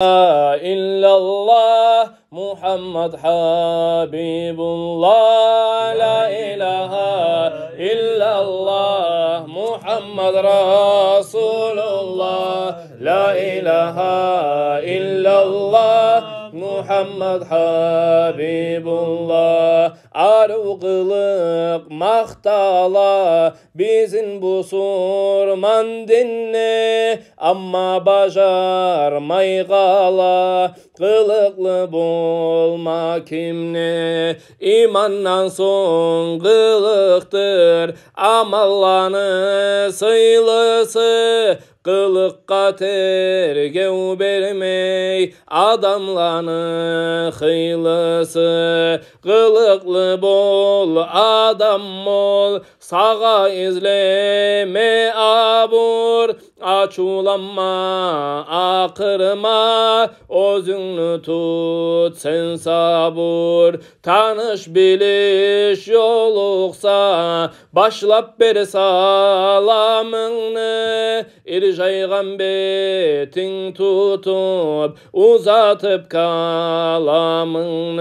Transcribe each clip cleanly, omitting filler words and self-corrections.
illallah Muhammed Habibullah, la ilahe illallah Muhammed Resulullah, la ilahe illallah Muhammed Habibullah. Arı kılık mahtala bizim bu surman dinni, amma bajarmay kala kılıklı bulma kimni. İmandan son kılıktır amallanı sıylısı, kılıkka tergev vermey adamlanı hıylısı. Kılıklı bol adam ol, sağa izleme abur, açulanma akırma, özünü tut sen sabur. Tanış biliş yoluksa başlap ber salamını, irjaygan betin tutup uzatıp kalamını.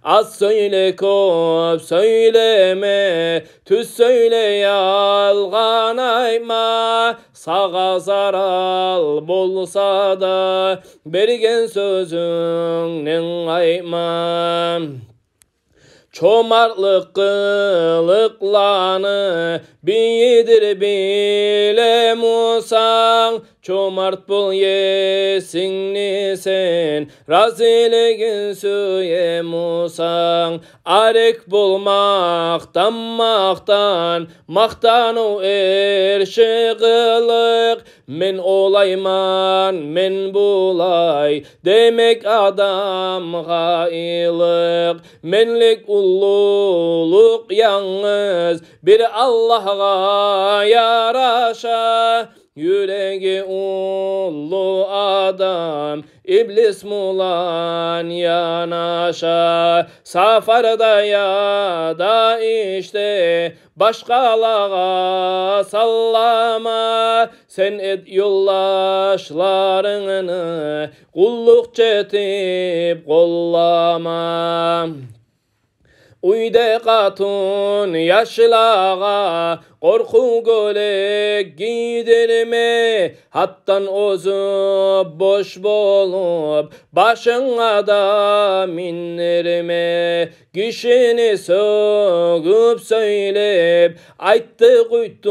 Az söyle kop söyleme, tüz söyle yalgan ayma, sağa zaral bolsa da bergen sözünden ayma. Çomarlık kılıklanı bidir bile Musan, çomart bul yesinni sen raziligin söye Musan. Arek bulmaktan maktan, maktanu erşi kılık, men olayman men bulay demek adam gayılık. Menlik ulluluk yalnız bir Allah'a yaraşa, yüreği ullu adam iblis mulan yanaşa. Safarda ya da işte başkalara sallama, sen et yoldaşlarını kulluk çetip kollama. Uyde katun yaşlığa korku gölek giydirme, hattan ozup boş bolup başına da mindirme. Kişini söküp söylep ayttı kuyttu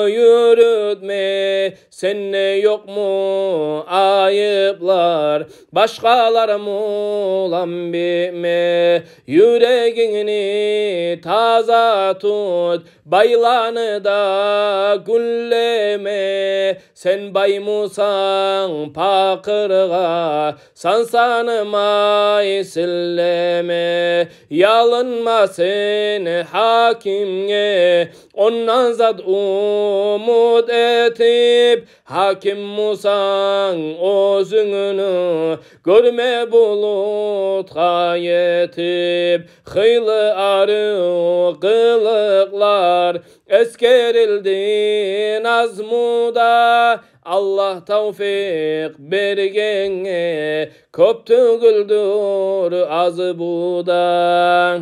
yürütme, senne yok mu ayıplar başkalar mulan bilme. Yüreğini taza tut, baylanı da gülleme, sen baymusan pakırga sansanımay silleme. Yalınma sen hakimge ondan zat umut etip, hakim musan özünü görme bulutga yetip. Hıylı arı kılıklar eskerildi nazmuda, Allah tevfik bergenge köp tügüldür azı buda.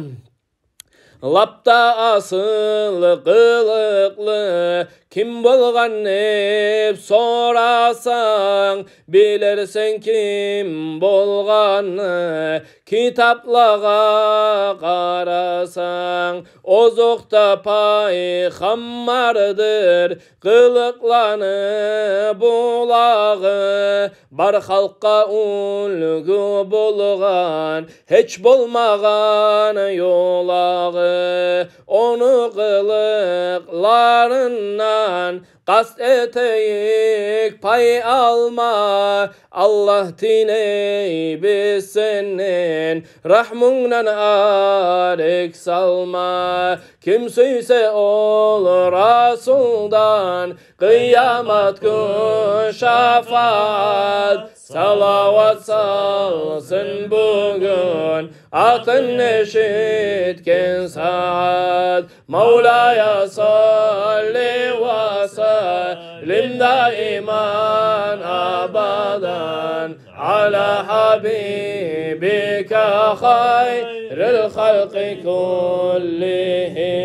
Lapta asıl kılıklı kim bolgan hep sorasan, bilersen kim bolganı kitaplara karasan. Ozokta paygambardır kılıklanı bulağı, bar halka ulgu bulgan hiç bolmagan yolağı. Onu kılıklarından kast eteyik pay alma, Allah diney biz senin rahmundan arek salma. Kim söyse ol Rasuldan kıyamet gün şafaat, salavat salsın bugün akın eşitken saat. Mevla'ya salli ve sellim daiman abadan على حبيبك خير الخلق كلهم.